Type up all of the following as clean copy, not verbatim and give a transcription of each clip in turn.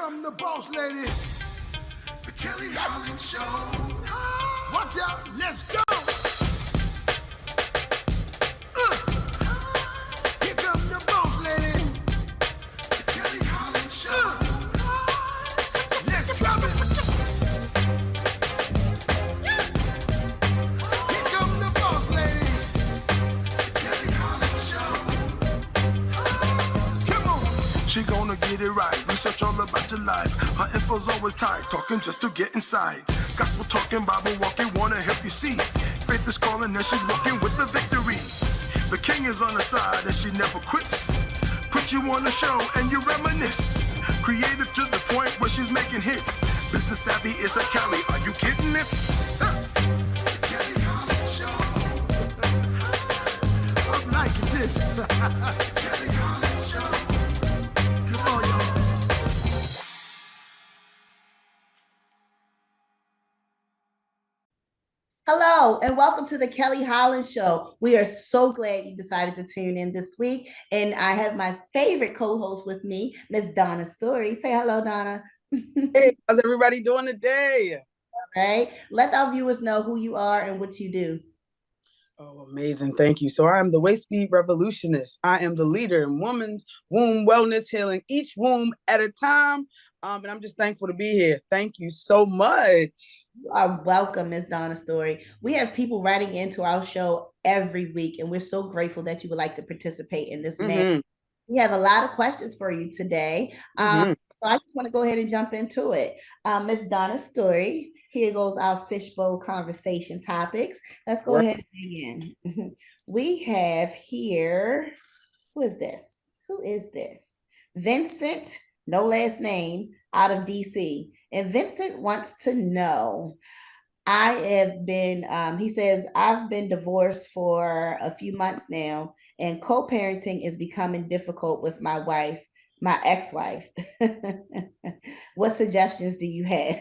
come the boss lady, the Kelly Holland Show. Watch out, let's go. Here come the boss lady, the Kelly Holland Show. Let's drop it. Here come the boss lady, the Kelly Holland Show. Come on. She gonna get it right. Research all about your life. Her info's always tight. Talking just to get inside. Gospel talking, Bible walking, wanna help you see. Faith is calling and she's walking with the victory. The king is on her side and she never quits. Put you on the show and you reminisce. Creative to the point where she's making hits. Business savvy is a Kelly. Are you kidding this? Kelly Holland Show. I'm liking this. Kelly Holland Show. Come on, y'all. Hello, and welcome to the Kelly Holland Show. We are so glad you decided to tune in this week. And I have my favorite co-host with me, Miss Donna Story. Say hello, Donna. Hey, how's everybody doing today? All right. Let our viewers know who you are and what you do. Oh, amazing. Thank you. So I am the Waist Speed Revolutionist. I am the leader in women's womb wellness, healing each womb at a time. And I'm just thankful to be here. Thank you so much. You are welcome, Miss Donna Story. We have people writing into our show every week, and we're so grateful that you would like to participate in this manner. We have a lot of questions for you today. So I just want to go ahead and jump into it. Miss Donna Story, here goes our fishbowl conversation topics. Let's go ahead and begin. We have here, who is this? Who is this? Vincent, no last name, out of DC. And Vincent wants to know, I have been, he says, I've been divorced for a few months now, and co-parenting is becoming difficult with my wife, my ex-wife. What suggestions do you have?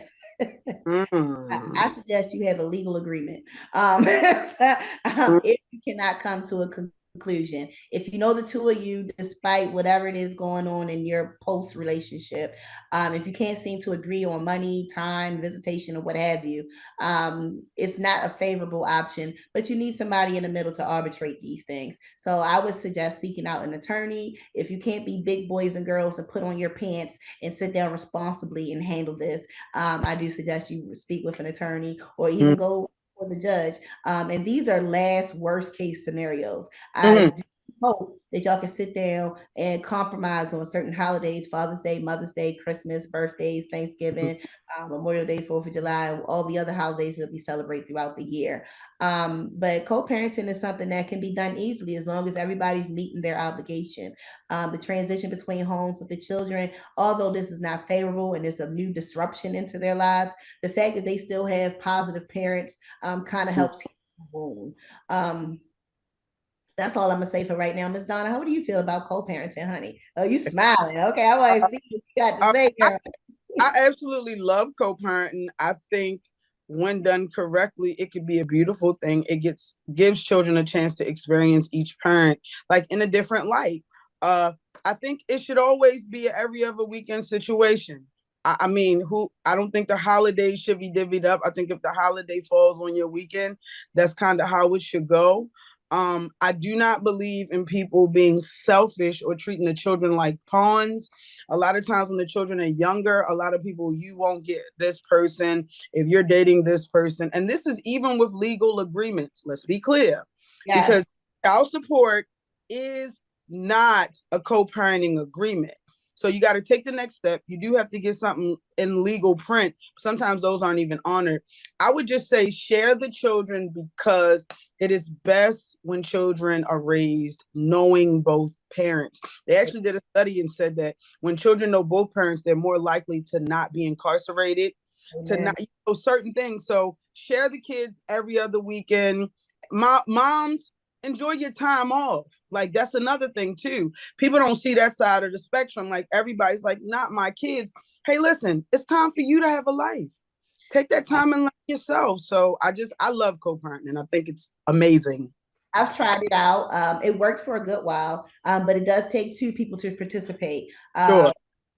I suggest you have a legal agreement. If you cannot come to a conclusion, if you know the two of you, despite whatever it is going on in your post relationship, if you can't seem to agree on money, time, visitation, or what have you, it's not a favorable option, but you need somebody in the middle to arbitrate these things. So I would suggest seeking out an attorney. If you can't be big boys and girls and put on your pants and sit down responsibly and handle this, I do suggest you speak with an attorney or even go for the judge. And these are last worst case scenarios. I do hope that y'all can sit down and compromise on certain holidays: Father's Day, Mother's Day, Christmas, birthdays, Thanksgiving, Memorial Day, 4th of July, and all the other holidays that we celebrate throughout the year. But co-parenting is something that can be done easily as long as everybody's meeting their obligation. The transition between homes with the children, although this is not favorable and it's a new disruption into their lives, the fact that they still have positive parents kind of helps heal the wound. That's all I'm gonna say for right now. Miss Donna, how do you feel about co-parenting, honey? Oh, you smiling. Okay, I want to see what you got to say, girl. I absolutely love co-parenting. I think when done correctly, it could be a beautiful thing. It gives children a chance to experience each parent like in a different light. I think it should always be an every other weekend situation. I don't think the holidays should be divvied up. I think if the holiday falls on your weekend, that's kind of how it should go. I do not believe in people being selfish or treating the children like pawns. A lot of times when the children are younger, a lot of people, you won't get this person if you're dating this person. And this is even with legal agreements. Let's be clear. Yes. Because child support is not a co-parenting agreement. So you got to take the next step. You do have to get something in legal print. Sometimes those aren't even honored. I would just say share the children because it is best when children are raised knowing both parents. They actually did a study and said that when children know both parents, they're more likely to not be incarcerated, to not certain things. So share the kids every other weekend. Moms, enjoy your time off. Like, that's another thing too. People don't see that side of the spectrum. Like, everybody's like, not my kids. Hey, listen, it's time for you to have a life. Take that time and love yourself. So I love co-parenting, and I think it's amazing. I've tried it out. It worked for a good while, but it does take two people to participate. Sure.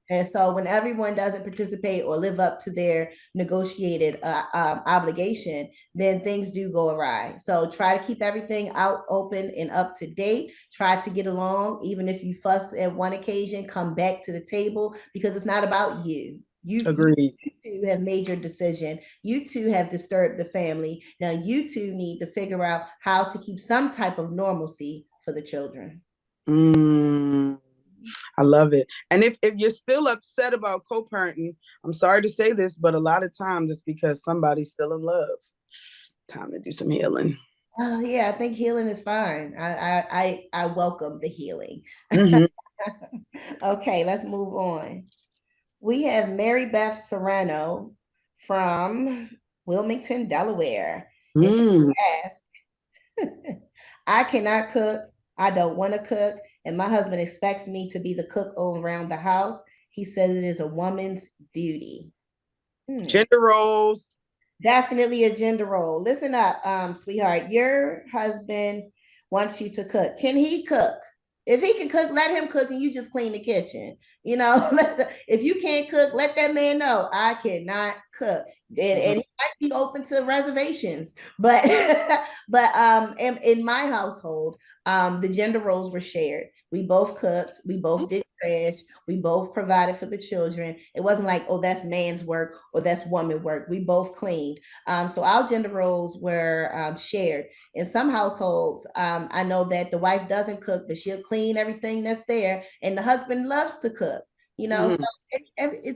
And so when everyone doesn't participate or live up to their negotiated obligation, then things do go awry. So try to keep everything out, open, and up to date. Try to get along. Even if you fuss at one occasion, come back to the table, because it's not about you. Agreed. You two have made your decision. You two have disturbed the family. Now you two need to figure out how to keep some type of normalcy for the children. I love it. And if you're still upset about co-parenting, I'm sorry to say this, but a lot of times it's because somebody's still in love. Time to do some healing. Oh yeah, I think healing is fine. I welcome the healing. Mm-hmm. Okay, let's move on. We have Mary Beth Serrano from Wilmington, Delaware. And she asked, I cannot cook. I don't want to cook. And my husband expects me to be the cook all around the house. He says it is a woman's duty. Gender roles. Definitely a gender role. Listen up, sweetheart. Your husband wants you to cook. Can he cook? If he can cook, let him cook, and you just clean the kitchen. You know, if you can't cook, let that man know I cannot cook, and he might be open to reservations. But in my household, the gender roles were shared. We both cooked. We both did trash. We both provided for the children. It wasn't like, oh, that's man's work or that's woman work. We both cleaned. So our gender roles were shared. In some households, I know that the wife doesn't cook, but she'll clean everything that's there, and the husband loves to cook. You know, so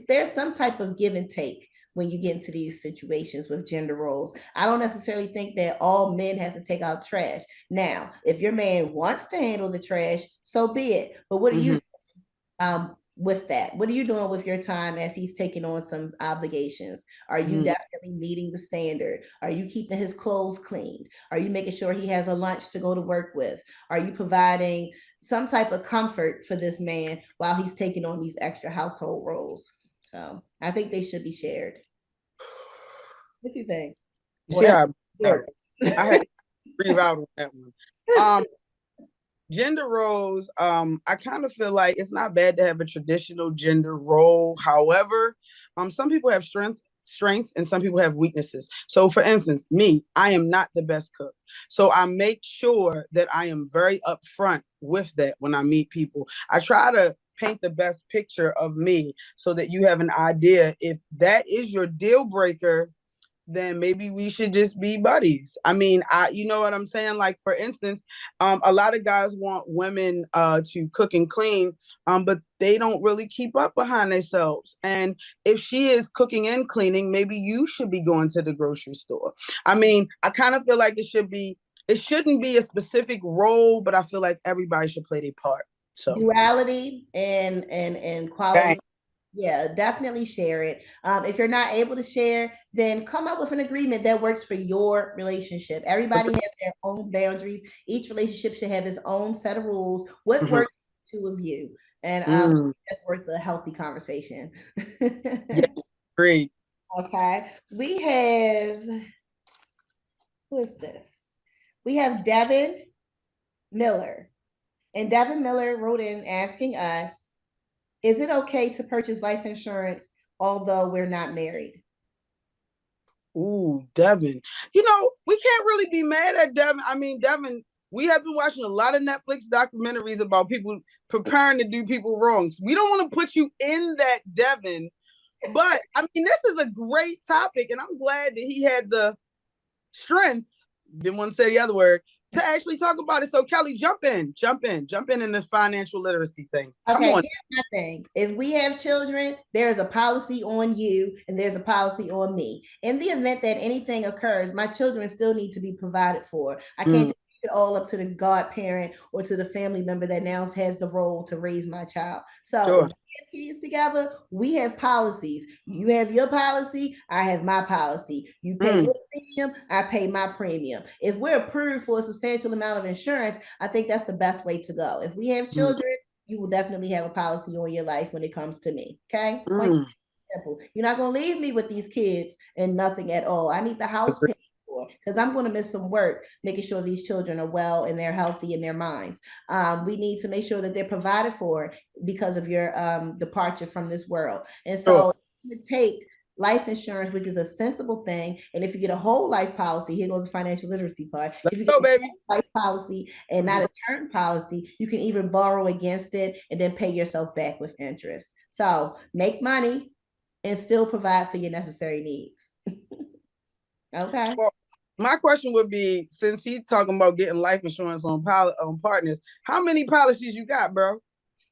there's some type of give and take when you get into these situations with gender roles. I don't necessarily think that all men have to take out trash. Now, if your man wants to handle the trash, so be it. But what are you with that? What are you doing with your time as he's taking on some obligations? Are you definitely meeting the standard? Are you keeping his clothes cleaned? Are you making sure he has a lunch to go to work with? Are you providing some type of comfort for this man while he's taking on these extra household roles? So I think they should be shared. What do you think? You see how I had to breathe out on that one. Gender roles, I kind of feel like it's not bad to have a traditional gender role. However, some people have strengths and some people have weaknesses. So for instance, me, I am not the best cook. So I make sure that I am very upfront with that when I meet people. I try to paint the best picture of me so that you have an idea. If that is your deal breaker, then maybe we should just be buddies. I mean, you know what I'm saying? Like, for instance, a lot of guys want women to cook and clean, but they don't really keep up behind themselves. And if she is cooking and cleaning, maybe you should be going to the grocery store. I mean, I kind of feel like it shouldn't be a specific role, but I feel like everybody should play their part. So duality and quality. Dang. Yeah, definitely share it. If you're not able to share, then come up with an agreement that works for your relationship. Everybody has their own boundaries. Each relationship should have its own set of rules. What works for the two of you? And that's worth a healthy conversation. Yeah, great. Okay. We have, who is this? We have Devin Miller. And Devin Miller wrote in asking us, is it okay to purchase life insurance although we're not married? Ooh, Devin. You know, we can't really be mad at Devin. I mean, Devin, we have been watching a lot of Netflix documentaries about people preparing to do people wrong. So we don't want to put you in that, Devin. But I mean, this is a great topic, and I'm glad that he had the strength, didn't want to say the other word, to actually talk about it. So Kelly, jump in this financial literacy thing. Come on. Here's my thing. If we have children, there's a policy on you and there's a policy on me. In the event that anything occurs, my children still need to be provided for. I can't just it all up to the godparent or to the family member that now has the role to raise my child. So if we have kids together, we have policies. You have your policy, I have my policy. You pay your premium, I pay my premium. If we're approved for a substantial amount of insurance, I think that's the best way to go. If we have children, you will definitely have a policy on your life when it comes to me. Okay? Simple. You're not going to leave me with these kids and nothing at all. I need the house paid for. for, because I'm going to miss some work making sure these children are well and they're healthy in their minds. We need to make sure that they're provided for because of your departure from this world. And so to take life insurance, which is a sensible thing. And if you get a whole life policy, here goes the financial literacy part. If you get a life policy and not a term policy, you can even borrow against it and then pay yourself back with interest. So make money and still provide for your necessary needs. Okay. Well, my question would be, since he's talking about getting life insurance on partners, how many policies you got, bro?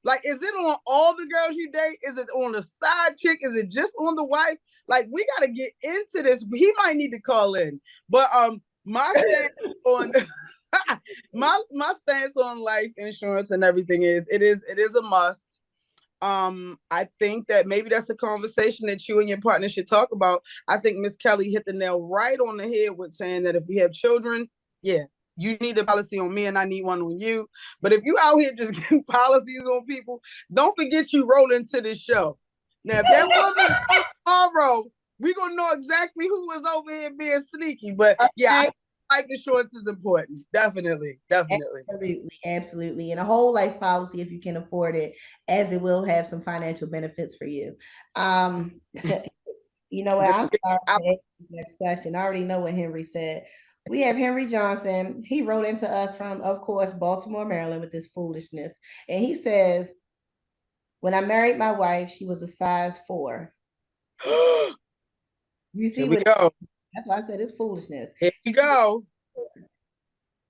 Like, is it on all the girls you date? Is it on the side chick? Is it just on the wife? Like, we got to get into this. He might need to call in. But my stance on my stance on life insurance and everything is it is a must. I think that maybe that's a conversation that you and your partner should talk about. I think Miss Kelly hit the nail right on the head with saying that if we have children, yeah, you need a policy on me and I need one on you. But if you out here just getting policies on people, don't forget you roll into this show. Now, if that woman tomorrow, we're going to know exactly who was over here being sneaky. But yeah, life insurance is important. Definitely. Absolutely. And a whole life policy, if you can afford it, as it will have some financial benefits for you. You know what? I'm sorry to ask this next question. I already know what Henry said. We have Henry Johnson. He wrote into us from, of course, Baltimore, Maryland, with this foolishness. And he says, when I married my wife, she was a size 4. You see what? That's why I said it's foolishness. Here we go.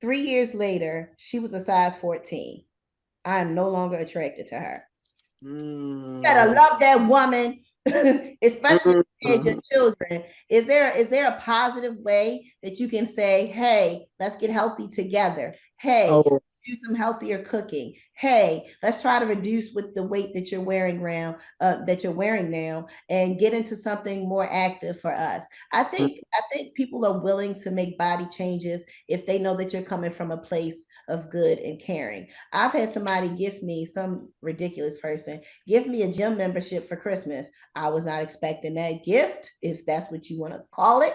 3 years later, she was a size 14. I am no longer attracted to her. You gotta love that woman, especially if your children. Is there a positive way that you can say, hey, let's get healthy together? Hey, do some healthier cooking. Hey, let's try to reduce with the weight that you're wearing now and get into something more active for us. I think people are willing to make body changes if they know that you're coming from a place of good and caring. I've had somebody give me, some ridiculous person, give me a gym membership for Christmas. I was not expecting that gift, if that's what you want to call it.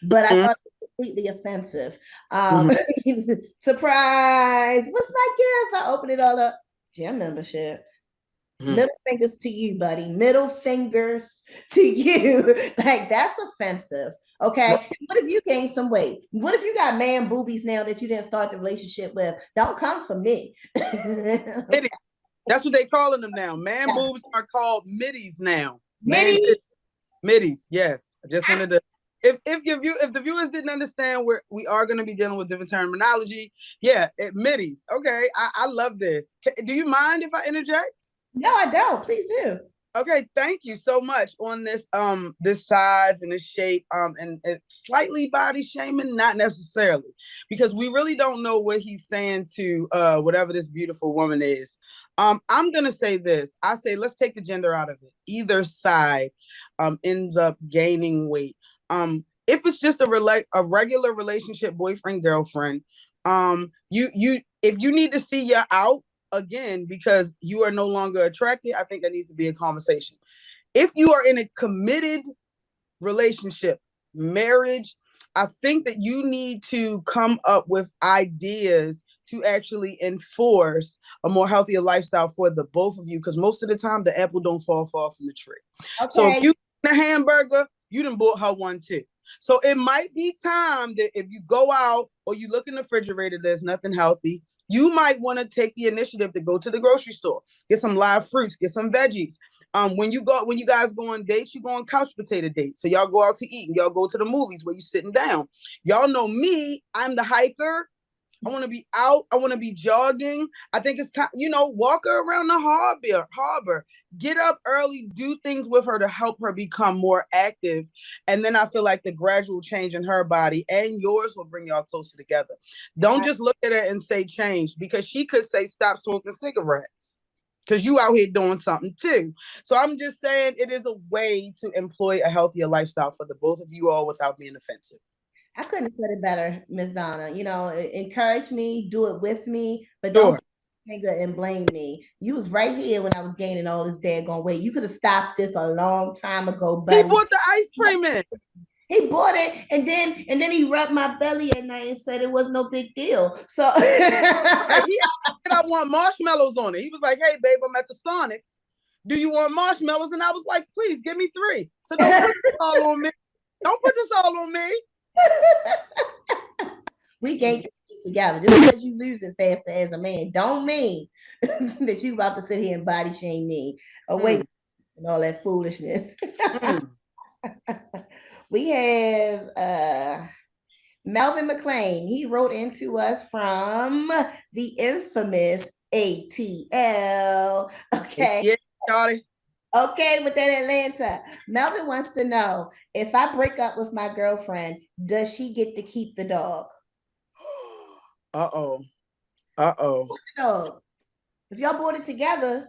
But I thought completely offensive. Surprise! What's my gift? I opened it all up. Gym membership. Middle fingers to you, buddy. Middle fingers to you. Like, that's offensive. Okay. What if you gain some weight? What if you got man boobies now that you didn't start the relationship with? Don't come for me. That's what they calling them now. Man boobs are called middies now. Middies. Yes. I just wanted to. If the viewers didn't understand, we are going to be dealing with different terminology. Yeah, middies. Okay, I love this. Do you mind if I interject? No, I don't. Please do. Okay, thank you so much on this this size and this shape and slightly body shaming, not necessarily, because we really don't know what he's saying to whatever this beautiful woman is. I'm gonna say this. I say let's take the gender out of it. Either side ends up gaining weight. If it's just a regular relationship, boyfriend, girlfriend, if you need to see you out again because you are no longer attracted, I think that needs to be a conversation. If you are in a committed relationship, marriage, I think that you need to come up with ideas to actually enforce a more healthier lifestyle for the both of you, because most of the time the apple don't fall far from the tree. Okay. So if you eat a hamburger, you done bought her one too. So it might be time that if you go out or you look in the refrigerator, there's nothing healthy, you might want to take the initiative to go to the grocery store, get some live fruits, get some veggies. When you guys go on dates, you go on couch potato dates. So y'all go out to eat and y'all go to the movies where you're sitting down. Y'all know me, I'm the hiker. I want to be out. I want to be jogging. I think it's time, walk her around the harbor, get up early, do things with her to help her become more active. And then I feel like the gradual change in her body and yours will bring y'all closer together. Don't just look at her and say change, because she could say stop smoking cigarettes because you out here doing something too. So I'm just saying it is a way to employ a healthier lifestyle for the both of you all without being offensive. I couldn't have said it better, Miss Donna. Encourage me, do it with me, but don't finger and blame me. You was right here when I was gaining all this daggone weight. You could have stopped this a long time ago, buddy. He put the ice cream in. He bought it and then he rubbed my belly at night and said it was no big deal. So Right, he said I want marshmallows on it. He was like, "Hey, babe, I'm at the Sonic. Do you want marshmallows?" And I was like, "Please give me 3." So don't put this all on me. Don't put this all on me. we can't just get together. Just because you lose it faster as a man, don't mean that you about to sit here and body shame me away and all that foolishness. We have Melvin McLean. He wrote into us from the infamous ATL. Okay. Yeah, Scotty. Okay, with that Atlanta. Melvin wants to know, if I break up with my girlfriend, does she get to keep the dog? Uh-oh. Uh-oh. Dog. If y'all bought it together,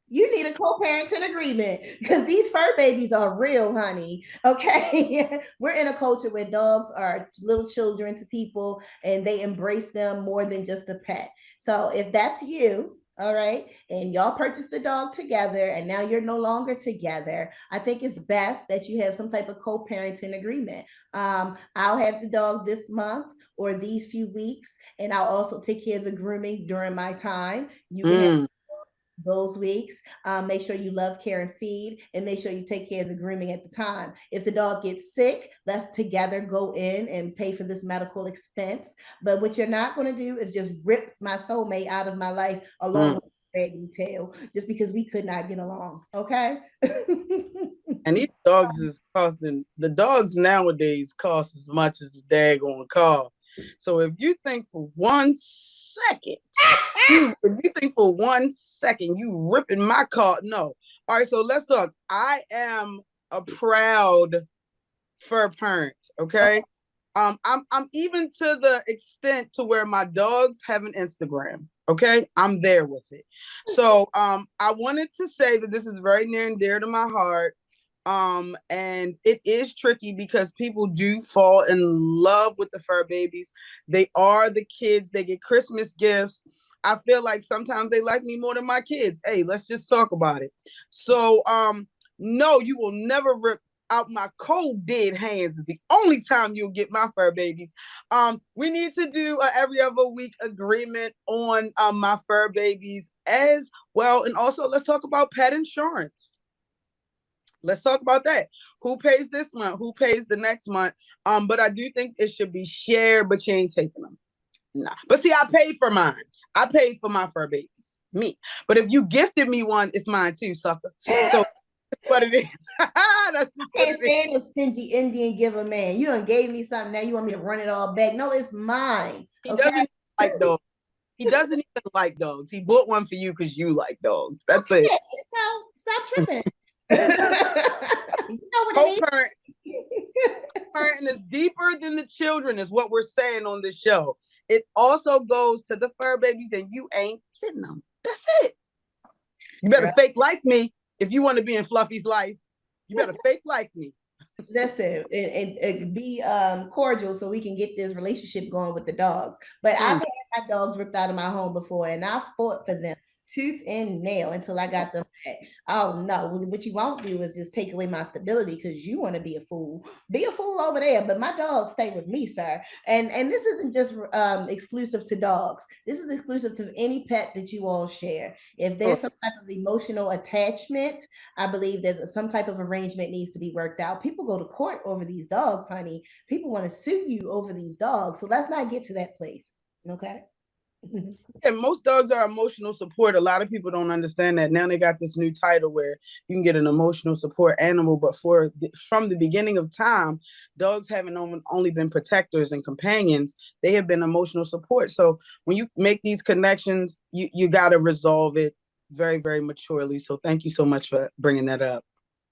you need a co-parenting agreement because these fur babies are real, honey. Okay. We're in a culture where dogs are little children to people and they embrace them more than just a pet. So if that's you, all right, and y'all purchased the dog together and now you're no longer together, I think it's best that you have some type of co-parenting agreement. I'll have the dog this month or these few weeks, and I'll also take care of the grooming during my time. You can have those weeks. Make sure you love, care, and feed, and make sure you take care of the grooming at the time. If the dog gets sick, let's together go in and pay for this medical expense. But what you're not going to do is just rip my soulmate out of my life along with raggedy tail just because we could not get along. Okay. And these dogs is costing, the dogs nowadays cost as much as the daggone car. So if you think for 1 second, you ripping my car, no. All right, so let's talk. I am a proud fur parent, okay? I'm even to the extent to where my dogs have an Instagram, okay? I'm there with it. So I wanted to say that this is very near and dear to my heart. And it is tricky because people do fall in love with the fur babies. They are the kids, they get Christmas gifts. I feel like sometimes they like me more than my kids. Hey, let's just talk about it. So no, you will never rip out my cold dead hands. Is the only time you'll get my fur babies. We need to do a every other week agreement on my fur babies as well. And also let's talk about pet insurance. Let's talk about that. Who pays this month? Who pays the next month? But I do think it should be shared, but you ain't taking them. Nah. But see, I paid for mine. I paid for my fur babies. Me. But if you gifted me one, it's mine too, sucker. So that's what it is. That's just I can't stand a stingy Indian giver man. You done gave me something. Now you want me to run it all back. No, it's mine. He doesn't like dogs. He doesn't even like dogs. He bought one for you because you like dogs. That's it. So stop tripping. You know what Co-parent, parenting is deeper than the children, is what we're saying on this show. It also goes to the fur babies, and you ain't getting them. That's it. You better fake like me if you want to be in Fluffy's life. You better fake like me. That's it. And be cordial so we can get this relationship going with the dogs. But I've had my dogs ripped out of my home before, and I fought for them tooth and nail until I got them back. Oh no, what you won't do is just take away my stability because you want to be a fool. Be a fool over there, but my dogs stay with me, sir. And this isn't just exclusive to dogs. This is exclusive to any pet that you all share. If there's some type of emotional attachment, I believe that some type of arrangement needs to be worked out. People go to court over these dogs, honey. People want to sue you over these dogs. So let's not get to that place. Okay. And most dogs are emotional support. A lot of people don't understand that. Now they got this new title where you can get an emotional support animal, but from the beginning of time, dogs haven't only been protectors and companions. They have been emotional support. So when you make these connections, you got to resolve it very, very maturely. So thank you so much for bringing that up.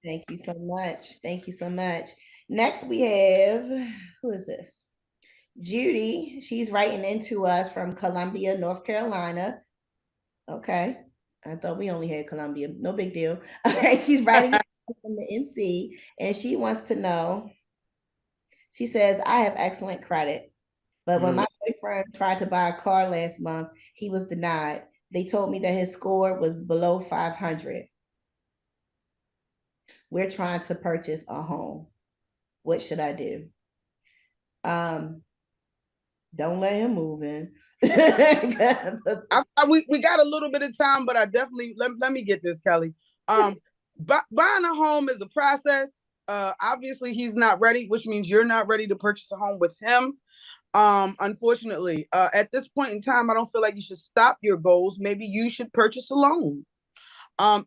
Thank you so much. Thank you so much. Next we have, who is this? Judy. She's writing into us from Columbia, North Carolina. Okay. I thought we only had Columbia. No big deal. All right. She's writing from the NC, and she wants to know. She says, I have excellent credit, but when my boyfriend tried to buy a car last month, he was denied. They told me that his score was below 500. We're trying to purchase a home. What should I do? Don't let him move in. We got a little bit of time, but I definitely let me get this, Kelly. Buying a home is a process. Obviously he's not ready, which means you're not ready to purchase a home with him. Unfortunately, at this point in time, I don't feel like you should stop your goals. Maybe you should purchase a loan.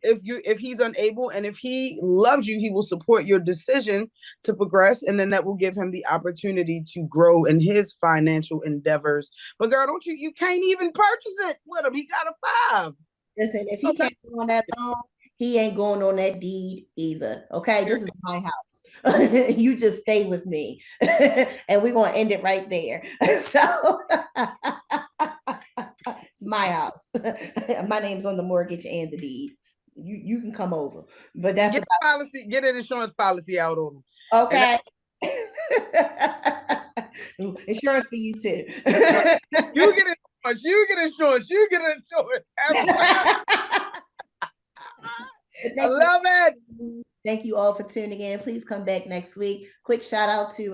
If he's unable, and if he loves you, he will support your decision to progress, and then that will give him the opportunity to grow in his financial endeavors. But girl, you can't even purchase it with him. He got a 5. Listen, if he can't go on that loan, he ain't going on that deed either. Okay, this is my house. You just stay with me, and we're gonna end it right there. So it's my house. My name's on the mortgage and the deed. You can come over, but that's get the policy. Get an insurance policy out on him. Okay. Insurance for you too. You get insurance. You get insurance. You get insurance. I love it. Thank you all for tuning in. Please come back next week. Quick shout out to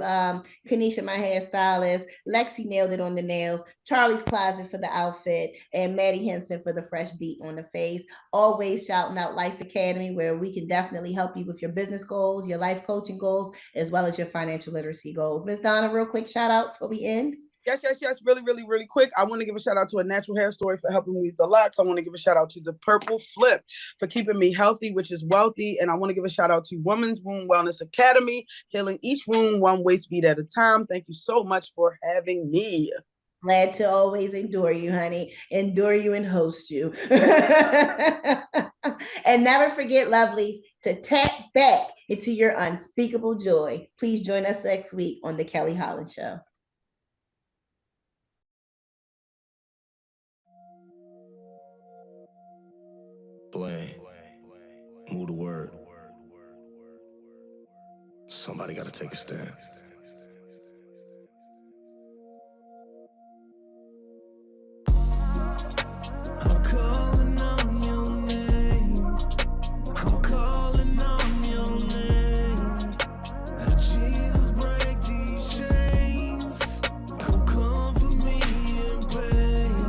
Kanisha, my hairstylist, Lexi nailed it on the nails, Charlie's Closet for the outfit, and Maddie Henson for the fresh beat on the face. Always shouting out Life Academy, where we can definitely help you with your business goals, your life coaching goals, as well as your financial literacy goals. Ms. Donna, real quick shout outs before we end. Yes. Really quick. I want to give a shout out to A Natural Hair Story for helping me with the locks. I want to give a shout out to The Purple Flip for keeping me healthy, which is wealthy. And I want to give a shout out to Women's Womb Wellness Academy, healing each womb one waist beat at a time. Thank you so much for having me. Glad to always endure you, honey. Endure you and host you. And never forget, lovelies, to tap back into your unspeakable joy. Please join us next week on The Kelly Holland Show. Blame. Move the word. Somebody gotta take a stand. I'm calling on your name. I'm calling on your name. And Jesus, break these chains. Come for me in pain.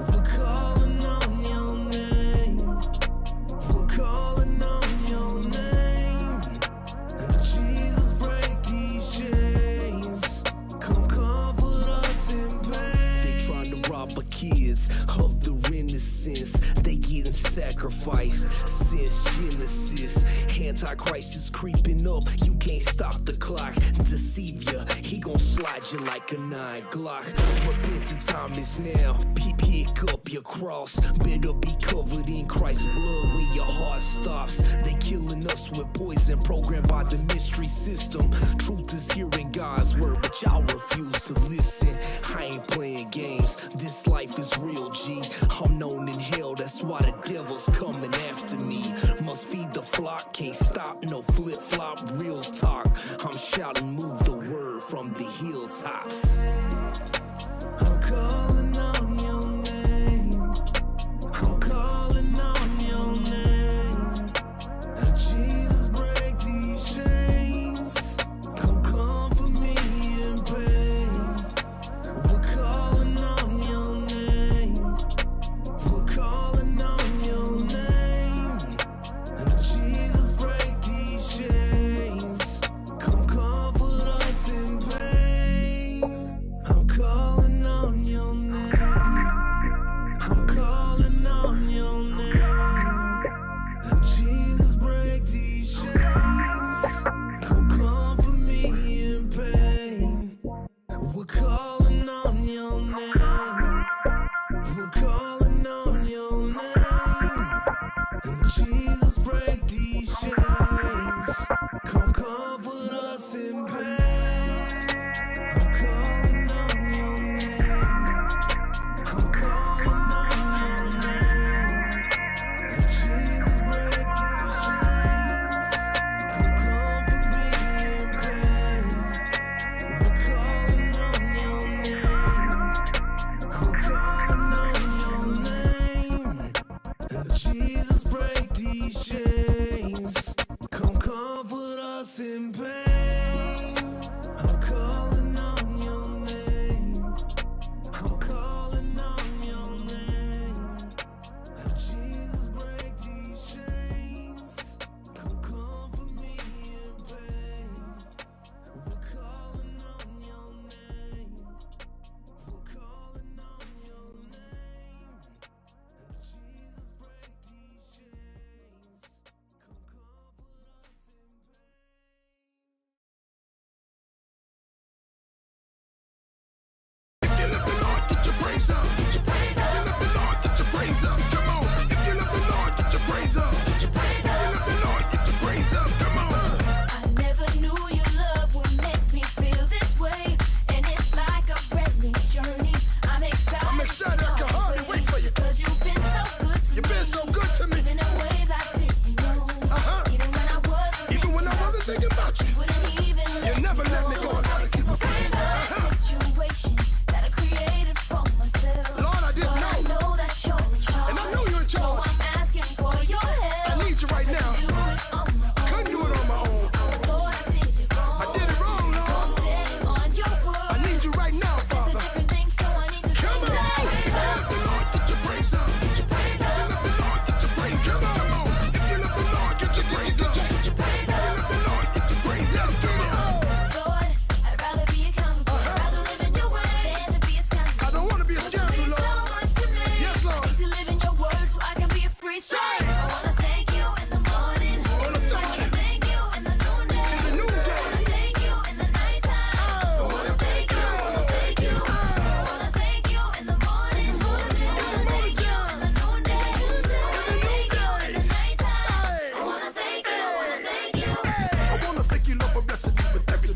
We're calling on your name. We're calling on your name. And Jesus, break these chains. Come comfort us in pain. They trying to rob our kids of their innocence. They getting sacrificed since Genesis. Antichrist is creeping up. You can't stop the clock. Deceive ya. He gon' slide you like a 9 Glock. Repent, the time is now. Pick up your cross. Better be covered in Christ's blood when your heart stops. They killing us with poison programmed by the mystery system. Truth is hearing God's word, but y'all refuse to listen. I ain't playing games. This life is real, G. I'm known in hell. That's why the devil's coming after me. Must feed the flock. Can't stop. No flip-flop. Real talk. I'm shouting, move the word from the hilltops. I'm calling on your name. I'm calling on your name. And Jesus, break these chains. Come for me in pain. We're calling on your name. We're calling on your name. And Jesus, break these chains. praise up. Come on. If you love the Lord, get your praise up. Get your praise up. If you love the Lord, get your praise up. Come on. I never knew your love would make me feel this way, and it's like a brand new journey. I'm excited. I'm excited. I can hardly wait for you. 'Cause you've been so good to me. You've been so good to me. Even in ways I didn't know. Even when I wasn't thinking about you. Wouldn't even You never let me go. I gotta keep a praise up. Situation that I created for myself. Lord, I didn't But I know. know that you're in charge. And I know you're in charge. So I'm asking for your help. I need you right now. Do it on my own. Couldn't do it on my own. Lord, I did it wrong. I did it wrong, So I'm Lord. standing on your word. I need you right now, It's a Father. different thing, so I need to Come say on. If you love the Lord, get your praise up. Get your praise up. If you love the Lord, get your praise up. Come on. If you love the Lord, get your praise up. Get your praise up. If you love the Lord, get your praise up. Come on. Lord, I'd rather be accountable. I'd rather live in your way than to be a scoundrel. I don't want to be a scoundrel, Means so Lord. much to me. Yes, Lord. Need to live in your word so I can be a free soul. Say. I wanna thank you in the morning. I wanna thank I wanna thank you in the noonday. In the noonday. I wanna thank you in the nighttime. I wanna thank you. I wanna thank you. I wanna thank you in the morning. I wanna thank you in the noonday. I wanna thank you in the nighttime. I wanna thank you. I wanna thank you. I wanna thank you, Lord, for blessing me with everything.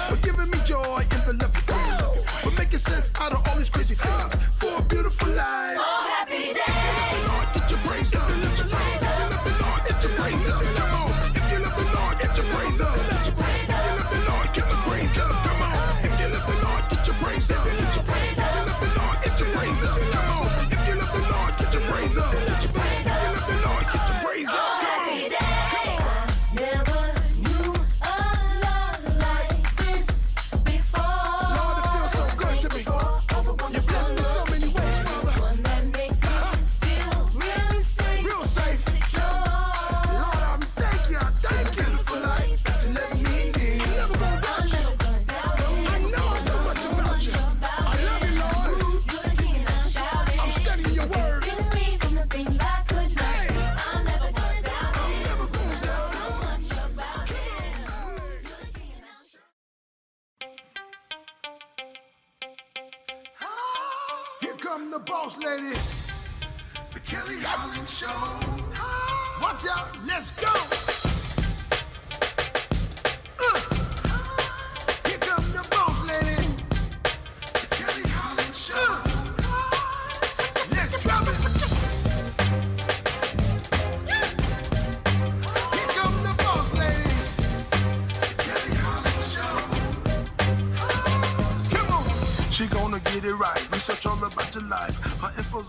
For giving me joy in the love you. For making sense out of all these crazy things. For a beautiful life. Oh, happy day. Lord, get your praise up. Let your praise up. If you love the Lord, get your praise up. Come on. If you love the Lord, get your praise up. Let your praise up. If you love the Lord, get your praise up. Come on. If you love the Lord, get your praise up. Get your praise up. If you love the Lord, get your praise up. Come on. If you love the Lord, get your praise up. Let your praise up. If you love the Lord, get your praise up. Come on. Happy day. Never knew a love like this before. Lord, it feels so good to me. You bless me so many ways, Father. One that makes me feel real safe. Real safe. Secure. Lord, I'm thank you for life that you let me live. I'm never gonna doubt you. I'm never gonna doubt it. I know so much about you. I love you, Lord. You're the king and I'm shouting. I'm studying your word. Killing me from the things I could not Hey. see. I'm never gonna doubt I'm it. never gonna doubt So much about it. You're the king and I'm shouting. Here come the boss lady, the Kelly Holland Show. Watch out, let's go. Here come the boss lady, the Kelly Holland Show. Let's drop it. Here come the boss lady, the Kelly Holland Show. Come on. She gonna get it right. Research all about your life. Her info's